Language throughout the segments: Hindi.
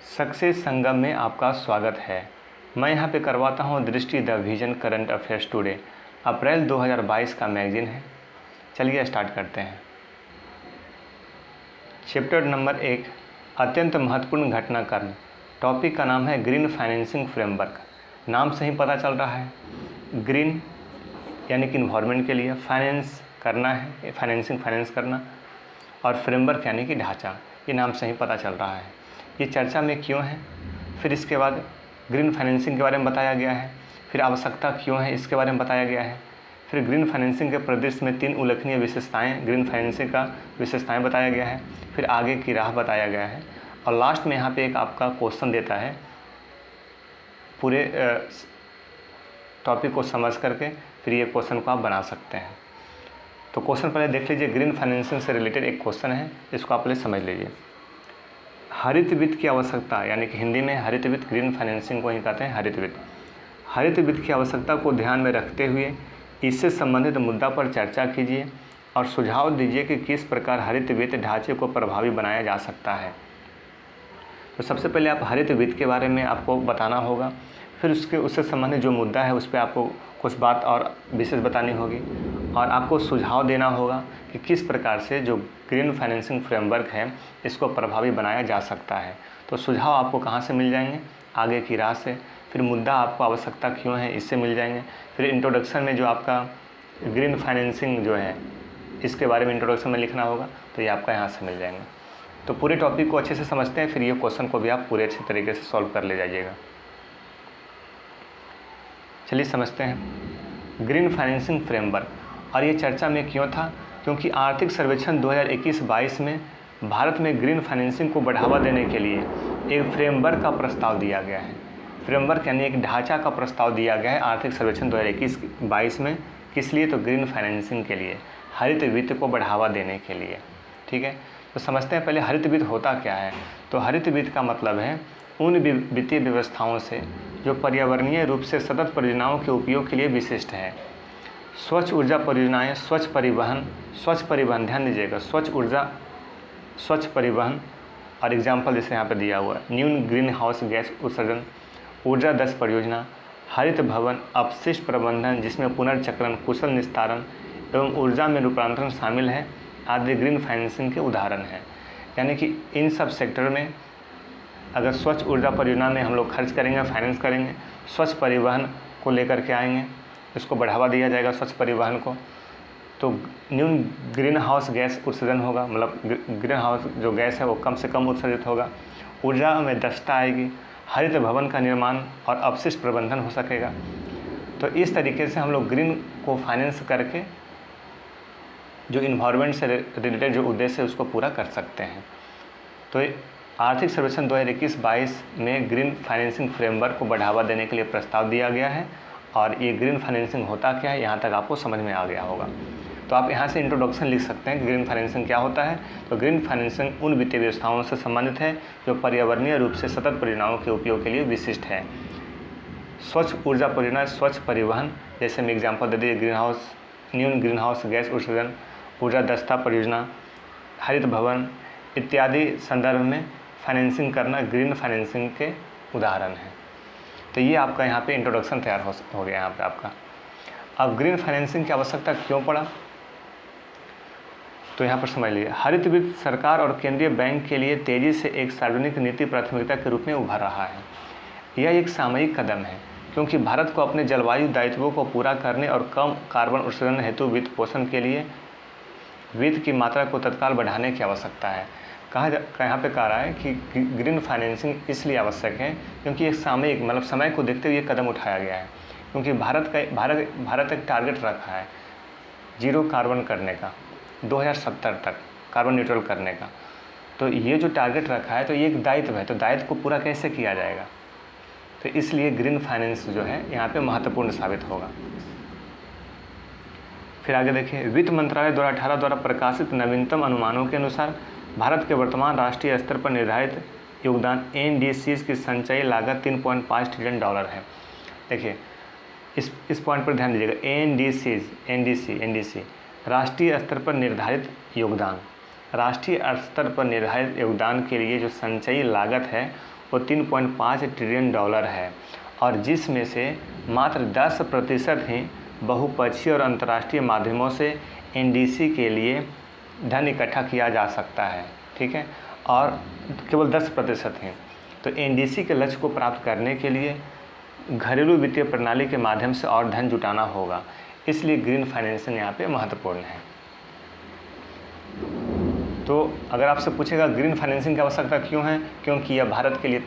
सक्सेस संगम में आपका स्वागत है। मैं यहाँ पे करवाता हूँ Drishti the vision current affairs today. अप्रैल 2022 का मैगज़ीन है। चलिए स्टार्ट करते हैं। चैप्टर नंबर 1, अत्यंत महत्वपूर्ण घटनाक्रम। टॉपिक का नाम है ग्रीन फाइनेंसिंग फ्रेमवर्क। नाम से ही पता चल रहा है, ग्रीन यानी कि इन्वायरमेंट के लिए, फाइनेंस करना है, फाइनेंस करना, और फ्रेमवर्क यानी कि ढांचा। ये नाम से ही पता चल रहा है। ये चर्चा में क्यों है, फिर इसके बाद ग्रीन फाइनेंसिंग के बारे में बताया गया है, फिर आवश्यकता क्यों है इसके बारे में बताया गया है, फिर ग्रीन फाइनेंसिंग के परिदृश्य में 3 उल्लेखनीय विशेषताएं ग्रीन फाइनेंसिंग का विशेषताएं बताया गया है, फिर आगे की राह बताया गया है, और लास्ट में यहाँ पे एक आपका क्वेश्चन देता है। पूरे टॉपिक को समझ करके फिर ये क्वेश्चन को आप बना सकते हैं। तो क्वेश्चन पहले देख लीजिए। ग्रीन फाइनेंसिंग से रिलेटेड एक क्वेश्चन है, इसको आप पहले समझ लीजिए। हरित वित्त की आवश्यकता, यानी कि हिंदी में हरित वित्त, ग्रीन फाइनेंसिंग को ही कहते हैं हरित वित्त। हरित वित्त की आवश्यकता को ध्यान में रखते हुए इससे संबंधित मुद्दा पर चर्चा कीजिए और सुझाव दीजिए कि किस प्रकार हरित वित्त ढांचे को प्रभावी बनाया जा सकता है। तो सबसे पहले आप हरित वित्त के बारे में आपको बताना होगा, फिर उससे संबंधित जो मुद्दा है उस पर आपको कुछ बात और विशेष बतानी होगी, और आपको सुझाव देना होगा कि किस प्रकार से जो ग्रीन फाइनेंसिंग फ्रेमवर्क है इसको प्रभावी बनाया जा सकता है। तो सुझाव आपको कहाँ से मिल जाएंगे? आगे की राह से। फिर मुद्दा आपको आवश्यकता क्यों है इससे मिल जाएंगे। फिर इंट्रोडक्शन में जो आपका ग्रीन फाइनेंसिंग जो है इसके बारे में इंट्रोडक्शन में लिखना होगा, तो ये आपका यहाँ से मिल जाएंगे। तो पूरे टॉपिक को अच्छे से समझते हैं, फिर ये क्वेश्चन को भी आप पूरे अच्छे तरीके से सॉल्व कर ले जाइएगा। चलिए समझते हैं ग्रीन फाइनेंसिंग फ्रेमवर्क। और ये चर्चा में क्यों था? क्योंकि आर्थिक सर्वेक्षण 2021-22 में भारत में ग्रीन फाइनेंसिंग को बढ़ावा देने के लिए एक फ्रेमवर्क का प्रस्ताव दिया गया है। फ्रेमवर्क यानी एक ढांचा का प्रस्ताव दिया गया है आर्थिक सर्वेक्षण 2021-22 में। किस लिए? तो ग्रीन फाइनेंसिंग के लिए, हरित वित्त को बढ़ावा देने के लिए। ठीक है, तो समझते हैं पहले हरित वित्त होता क्या है। तो हरित वित्त का मतलब है उन वित्तीय व्यवस्थाओं से जो पर्यावरणीय रूप से सतत परियोजनाओं के उपयोग के लिए विशिष्ट है। स्वच्छ ऊर्जा परियोजनाएं, स्वच्छ परिवहन ध्यान दीजिएगा, स्वच्छ ऊर्जा, स्वच्छ परिवहन, और एग्जाम्पल जैसे यहाँ पर दिया हुआ है, न्यून ग्रीन हाउस गैस उत्सर्जन, ऊर्जा दक्ष परियोजना, हरित भवन, अपशिष्ट प्रबंधन जिसमें पुनर्चक्रण, कुशल निस्तारण एवं ऊर्जा में रूपांतरण शामिल है, आदि ग्रीन फाइनेंसिंग के उदाहरण हैं। यानी कि इन सब सेक्टर में अगर स्वच्छ ऊर्जा परियोजना में हम लोग खर्च करेंगे, फाइनेंस करेंगे, स्वच्छ परिवहन को लेकर के आएंगे, इसको बढ़ावा दिया जाएगा स्वच्छ परिवहन को, तो न्यून ग्रीन हाउस गैस उत्सर्जन होगा, मतलब ग्रीन हाउस जो गैस है वो कम से कम उत्सर्जित होगा, ऊर्जा में दक्षता आएगी, हरित भवन का निर्माण और अपशिष्ट प्रबंधन हो सकेगा। तो इस तरीके से हम लोग ग्रीन को फाइनेंस करके जो इन्वायरमेंट से रिलेटेड जो उद्देश्य है उसको पूरा कर सकते हैं। तो आर्थिक सर्वेक्षण 2021-22 में ग्रीन फाइनेंसिंग फ्रेमवर्क को बढ़ावा देने के लिए प्रस्ताव दिया गया है, और ये ग्रीन फाइनेंसिंग होता क्या है यहाँ तक आपको समझ में आ गया होगा। तो आप यहाँ से इंट्रोडक्शन लिख सकते हैं कि ग्रीन फाइनेंसिंग क्या होता है। तो ग्रीन फाइनेंसिंग उन वित्तीय व्यवस्थाओं से संबंधित है जो पर्यावरणीय रूप से सतत परियोजनाओं के उपयोग के लिए विशिष्ट है। स्वच्छ ऊर्जा परियोजना, स्वच्छ परिवहन, जैसे मैं एग्जाम्पल दे दिए, न्यून ग्रीन हाउस गैस उत्सर्जन, ऊर्जा दक्षता परियोजना, हरित भवन इत्यादि संदर्भ में फाइनेंसिंग करना ग्रीन फाइनेंसिंग के उदाहरण हैं। तो ये आपका यहाँ पे इंट्रोडक्शन तैयार हो गया यहाँ पे आपका। अब ग्रीन फाइनेंसिंग की आवश्यकता क्यों पड़ा, तो यहाँ पर समझ लीजिए। हरित वित्त सरकार और केंद्रीय बैंक के लिए तेज़ी से एक सार्वजनिक नीति प्राथमिकता के रूप में उभर रहा है। यह एक सामयिक कदम है क्योंकि भारत को अपने जलवायु दायित्वों को पूरा करने और कम कार्बन उत्सर्जन हेतु वित्त पोषण के लिए वित्त की मात्रा को तत्काल बढ़ाने की आवश्यकता है। यहाँ पे कह रहा है कि ग्रीन फाइनेंसिंग इसलिए आवश्यक है क्योंकि एक सामयिक, मतलब समय को देखते हुए कदम उठाया गया है। क्योंकि भारत एक टारगेट रखा है जीरो कार्बन करने का, 2070 तक कार्बन न्यूट्रल करने का। तो ये जो टारगेट रखा है तो ये एक दायित्व है, तो दायित्व को पूरा कैसे किया जाएगा, तो इसलिए ग्रीन फाइनेंस जो है यहाँ पे महत्वपूर्ण साबित होगा। फिर आगे देखिए, वित्त मंत्रालय 2018 द्वारा प्रकाशित नवीनतम अनुमानों के अनुसार भारत के वर्तमान राष्ट्रीय स्तर पर निर्धारित योगदान NDCs की संचयी लागत $3.5 ट्रिलियन है। देखिए इस पॉइंट पर ध्यान दीजिएगा। NDC राष्ट्रीय स्तर पर निर्धारित योगदान, राष्ट्रीय स्तर पर निर्धारित योगदान के लिए जो संचयी लागत है वो 3.5 ट्रिलियन डॉलर है और जिसमें से मात्र 10% ही बहुपक्षीय और अंतर्राष्ट्रीय माध्यमों से एनडीसी के लिए धन इकट्ठा किया जा सकता है, ठीक है, और केवल 10% ही। तो एनडीसी के लक्ष्य को प्राप्त करने के लिए घरेलू वित्तीय प्रणाली के माध्यम से और धन जुटाना होगा, इसलिए ग्रीन फाइनेंसिंग यहाँ पे महत्वपूर्ण है। तो अगर आपसे पूछेगा ग्रीन फाइनेंसिंग की आवश्यकता क्यों है, क्योंकि यह भारत के लिए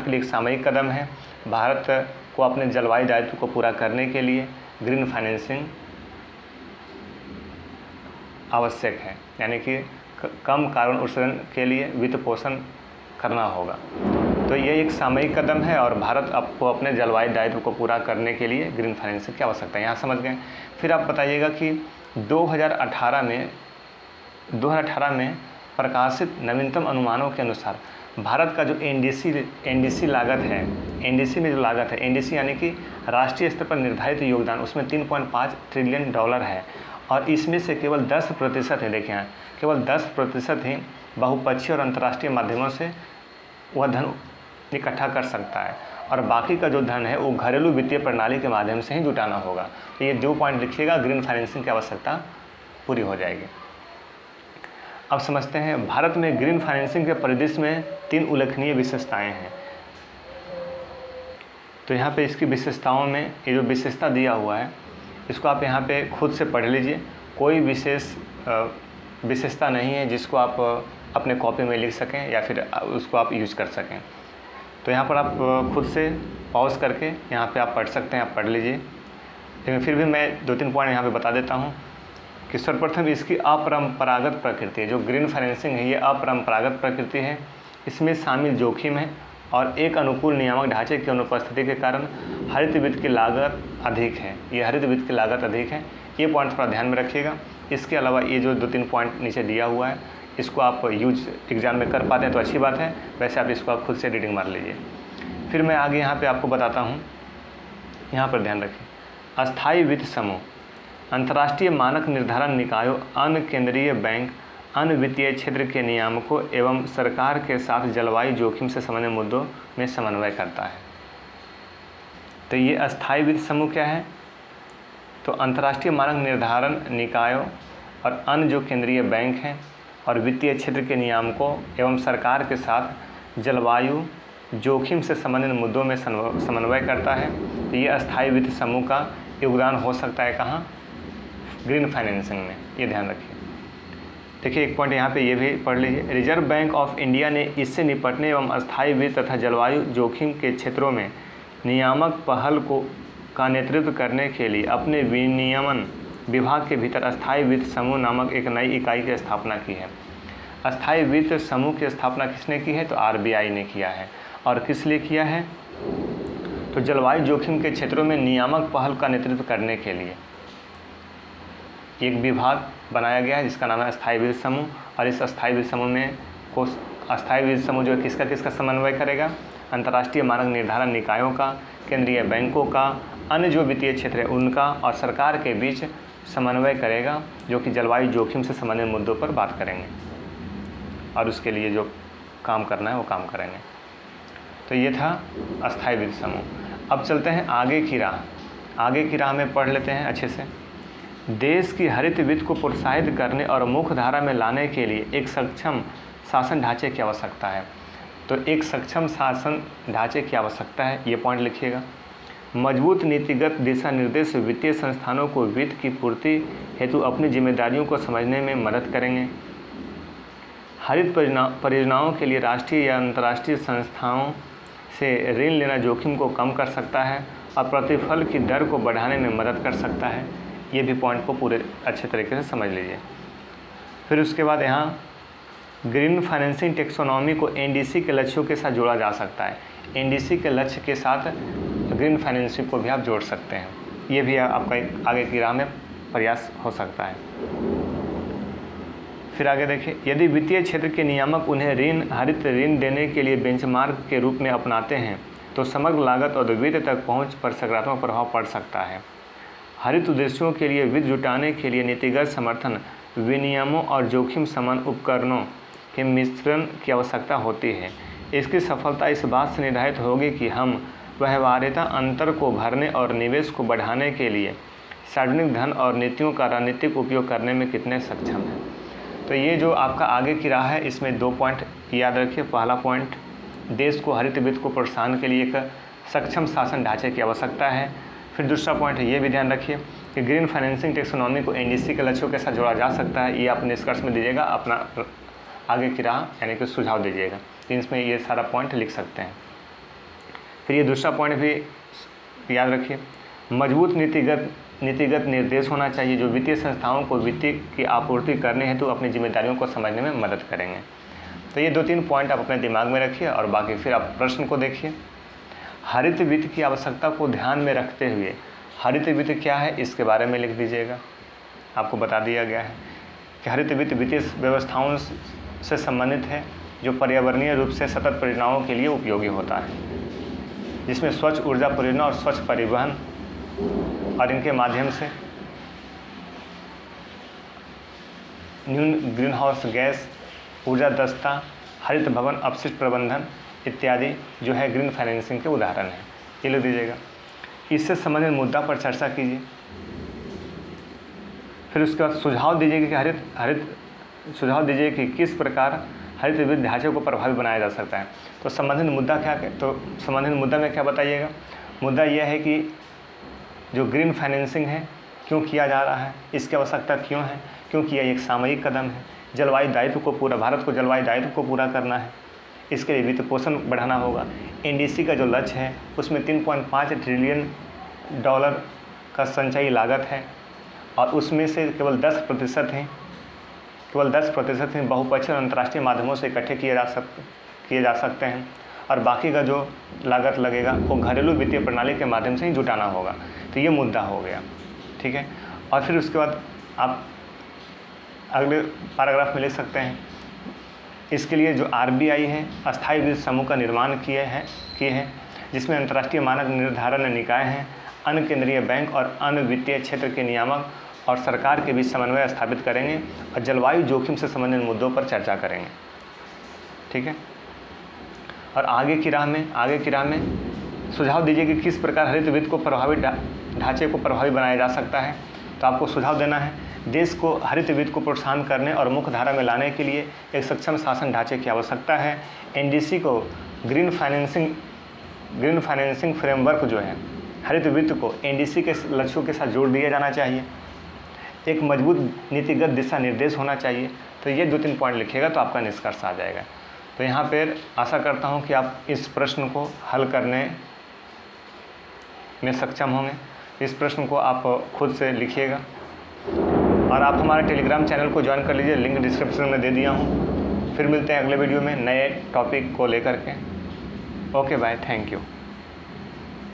एक सामयिक कदम है। भारत को अपने जलवायु दायित्व को पूरा करने के लिए ग्रीन फाइनेंसिंग आवश्यक है, यानी कि कम कार्बन उत्सर्जन के लिए वित्त पोषण करना होगा। तो ये एक सामयिक कदम है और भारत आपको अपने जलवायु दायित्व को पूरा करने के लिए ग्रीन फाइनेंसिंग की आवश्यकता है, यहाँ समझ गए। फिर आप बताइएगा कि 2018 में प्रकाशित नवीनतम अनुमानों के अनुसार भारत का जो एनडीसी लागत है, एनडीसी में जो लागत है, एनडीसी यानी कि राष्ट्रीय स्तर पर निर्धारित योगदान, उसमें 3.5 ट्रिलियन डॉलर है और इसमें से केवल 10% है, देखिए यहाँ केवल 10% ही बहुपक्षीय और अंतर्राष्ट्रीय माध्यमों से वह धन इकट्ठा कर सकता है और बाकी का जो धन है वो घरेलू वित्तीय प्रणाली के माध्यम से ही जुटाना होगा। तो ये 2 पॉइंट लिखिएगा, ग्रीन फाइनेंसिंग की आवश्यकता पूरी हो जाएगी। अब समझते हैं भारत में ग्रीन फाइनेंसिंग के परिदृश्य में 3 उल्लेखनीय विशेषताएं हैं। तो यहाँ पे इसकी विशेषताओं में ये जो विशेषता दिया हुआ है इसको आप यहाँ पे खुद से पढ़ लीजिए। कोई विशेषता नहीं है जिसको आप अपने कॉपी में लिख सकें या फिर उसको आप यूज़ कर सकें। तो यहाँ पर आप खुद से पॉज करके यहाँ पे आप पढ़ सकते हैं, आप पढ़ लीजिए। लेकिन फिर भी मैं 2-3 पॉइंट यहाँ पे बता देता हूँ कि सर्वप्रथम इसकी अपरंपरागत प्रकृति है। जो ग्रीन फाइनेंसिंग है ये अपरंपरागत प्रकृति है, इसमें शामिल जोखिम है और एक अनुकूल नियामक ढांचे की अनुपस्थिति के कारण हरित वित्त की लागत अधिक है। ये हरित वित्त की लागत अधिक है, ये पॉइंट थोड़ा ध्यान में रखिएगा। इसके अलावा ये जो 2-3 पॉइंट नीचे दिया हुआ है इसको आप यूज एग्ज़ाम में कर पाते हैं तो अच्छी बात है, वैसे आप इसको आप खुद से रीडिंग मार लीजिए। फिर मैं आगे यहाँ पे आपको बताता हूँ, यहाँ पर ध्यान रखिए। अस्थायी वित्त समूह, अंतर्राष्ट्रीय मानक निर्धारण निकायों, अन्य केंद्रीय बैंक, अन्य वित्तीय क्षेत्र के नियामकों एवं सरकार के साथ जलवायु जोखिम से संबंधित मुद्दों में समन्वय करता है। तो ये अस्थायी वित्त समूह क्या है? तो अंतर्राष्ट्रीय मानक निर्धारण निकायों और अन्य जो केंद्रीय बैंक हैं और वित्तीय क्षेत्र के नियामकों एवं सरकार के साथ जलवायु जोखिम से संबंधित मुद्दों में समन्वय करता है। तो ये अस्थायी वित्त समूह का योगदान हो सकता है कहाँ? ग्रीन फाइनेंसिंग में, ये ध्यान रखिए। देखिए एक पॉइंट यहाँ पे ये भी पढ़ लीजिए। रिजर्व बैंक ऑफ इंडिया ने इससे निपटने एवं अस्थायी वित्त तथा जलवायु जोखिम के क्षेत्रों में नियामक पहल का नेतृत्व करने के लिए अपने विनियमन विभाग के भीतर अस्थायी वित्त समूह नामक एक नई इकाई की स्थापना की है। अस्थायी वित्त समूह की स्थापना किसने की है? तो आरबीआई ने किया है। और किस लिए किया है? तो जलवायु जोखिम के क्षेत्रों में नियामक पहल का नेतृत्व करने के लिए एक विभाग बनाया गया है जिसका नाम है अस्थायी वित्त समूह। और इस अस्थायी वित्त समूह में अस्थायी वित्त समूह जो है किसका समन्वय करेगा? अंतर्राष्ट्रीय मानक निर्धारण निकायों का, केंद्रीय बैंकों का, अन्य जो वित्तीय क्षेत्र है उनका और सरकार के बीच समन्वय करेगा, जो कि जलवायु जोखिम से संबंधित मुद्दों पर बात करेंगे और उसके लिए जो काम करना है वो काम करेंगे। तो ये था अस्थायी वित्त समूह। अब चलते हैं आगे की राह में पढ़ लेते हैं अच्छे से। देश की हरित वित्त को प्रोत्साहित करने और मुख्य धारा में लाने के लिए एक सक्षम शासन ढांचे की आवश्यकता है। तो एक सक्षम शासन ढांचे की आवश्यकता है, ये पॉइंट लिखिएगा। मजबूत नीतिगत दिशा निर्देश वित्तीय संस्थानों को वित्त की पूर्ति हेतु अपनी जिम्मेदारियों को समझने में मदद करेंगे। हरित परियोजनाओं के लिए राष्ट्रीय या अंतर्राष्ट्रीय संस्थाओं से ऋण लेना जोखिम को कम कर सकता है और प्रतिफल की दर को बढ़ाने में मदद कर सकता है। ये भी पॉइंट को पूरे अच्छे तरीके से समझ लीजिए। फिर उसके बाद यहाँ ग्रीन फाइनेंसिंग टेक्सोनॉमी को एनडीसी के लक्ष्यों के साथ जोड़ा जा सकता है। एनडीसी के लक्ष्य के साथ ग्रीन फाइनेंसिंग को भी आप जोड़ सकते हैं। ये भी आपका एक आगे की राह में प्रयास हो सकता है। फिर आगे देखिए, यदि वित्तीय क्षेत्र के नियामक उन्हें हरित ऋण देने के लिए बेंचमार्क के रूप में अपनाते हैं तो समग्र लागत और वित्त तक पहुँच पर सकारात्मक प्रभाव पड़ सकता है। हरित उद्देश्यों के लिए वित्त जुटाने के लिए नीतिगत समर्थन, विनियमों और जोखिम समान उपकरणों के मिश्रण की आवश्यकता होती है। इसकी सफलता इस बात से निर्धारित होगी कि हम व्यवहार्यता अंतर को भरने और निवेश को बढ़ाने के लिए सार्वजनिक धन और नीतियों का रणनीतिक उपयोग करने में कितने सक्षम हैं। तो ये जो आपका आगे की राह है, इसमें 2 पॉइंट याद रखिए। पहला पॉइंट, देश को हरित वित्त को प्रोत्साहन के लिए एक सक्षम शासन ढांचे की आवश्यकता है। फिर दूसरा पॉइंट ये भी ध्यान रखिए कि ग्रीन फाइनेंसिंग टेक्सोनॉमी को एनडीसी के लक्ष्यों के साथ जोड़ा जा सकता है। ये आप निष्कर्ष में दीजिएगा, अपना आगे की राह यानी कि सुझाव दीजिएगा। तो इसमें ये सारा पॉइंट लिख सकते हैं। फिर ये दूसरा पॉइंट भी याद रखिए, मजबूत नीतिगत निर्देश होना चाहिए जो वित्तीय संस्थाओं को वित्तीय की आपूर्ति करने हेतु अपनी जिम्मेदारियों को समझने में मदद करेंगे। तो ये 2-3 पॉइंट आप अपने दिमाग में रखिए और बाकी फिर आप प्रश्न को देखिए। हरित वित्त की आवश्यकता को ध्यान में रखते हुए हरित वित्त क्या है इसके बारे में लिख दीजिएगा। आपको बता दिया गया है कि हरित वित्त वित्तीय व्यवस्थाओं से संबंधित है जो पर्यावरणीय रूप से सतत परियोजनाओं के लिए उपयोगी होता है, जिसमें स्वच्छ ऊर्जा परियोजना और स्वच्छ परिवहन और इनके माध्यम से न्यून ग्रीन हाउस गैस, ऊर्जा दक्षता, हरित भवन अपशिष्ट प्रबंधन इत्यादि जो है ग्रीन फाइनेंसिंग के उदाहरण हैं। ये लिख दीजिएगा। इससे संबंधित मुद्दा पर चर्चा कीजिए। फिर उसके बाद सुझाव दीजिए कि सुझाव दीजिए कि किस प्रकार हरित वित्त ढांचे को प्रभावी बनाया जा सकता है। तो संबंधित मुद्दा क्या है, तो संबंधित मुद्दा में क्या बताइएगा। मुद्दा यह है कि जो ग्रीन फाइनेंसिंग है क्यों किया जा रहा है, इसकी आवश्यकता क्यों है, क्योंकि यह एक सामयिक कदम है। जलवायु दायित्व को पूरा, भारत को जलवायु दायित्व को पूरा करना है, इसके लिए वित्त पोषण बढ़ाना होगा। एनडीसी का जो लक्ष्य है उसमें $3.5 ट्रिलियन का संचयी लागत है और उसमें से केवल 10% हैं बहुपक्षीय और अंतर्राष्ट्रीय माध्यमों से इकट्ठे किए जा सकते हैं और बाकी का जो लागत लगेगा वो घरेलू वित्तीय प्रणाली के माध्यम से ही जुटाना होगा। तो ये मुद्दा हो गया, ठीक है। और फिर उसके बाद आप अगले पैराग्राफ में लिख सकते हैं, इसके लिए जो आरबीआई है अस्थायी वित्त समूह का निर्माण किए हैं जिसमें अंतर्राष्ट्रीय मानक निर्धारण निकाय हैं, अन्य केंद्रीय बैंक और अन्य वित्तीय क्षेत्र के नियामक और सरकार के बीच समन्वय स्थापित करेंगे और जलवायु जोखिम से संबंधित मुद्दों पर चर्चा करेंगे, ठीक है। और आगे की राह में सुझाव दीजिए कि किस प्रकार हरित वित्त को प्रभावी ढांचे को प्रभावी बनाया जा सकता है। तो आपको सुझाव देना है, देश को हरित वित्त को प्रोत्साहन करने और मुख्य धारा में लाने के लिए एक सक्षम शासन ढांचे की आवश्यकता है। एनडीसी को ग्रीन फाइनेंसिंग फ्रेमवर्क जो है हरित वित्त को एनडीसी के लक्ष्यों के साथ जोड़ दिया जाना चाहिए। एक मजबूत नीतिगत दिशा निर्देश होना चाहिए। तो ये 2-3 पॉइंट लिखिएगा तो आपका निष्कर्ष आ जाएगा। तो यहाँ पर आशा करता हूँ कि आप इस प्रश्न को हल करने में सक्षम होंगे। इस प्रश्न को आप खुद से लिखिएगा और आप हमारे टेलीग्राम चैनल को ज्वाइन कर लीजिए, लिंक डिस्क्रिप्शन में दे दिया हूँ। फिर मिलते हैं अगले वीडियो में नए टॉपिक को लेकर के। Okay bye, thank you.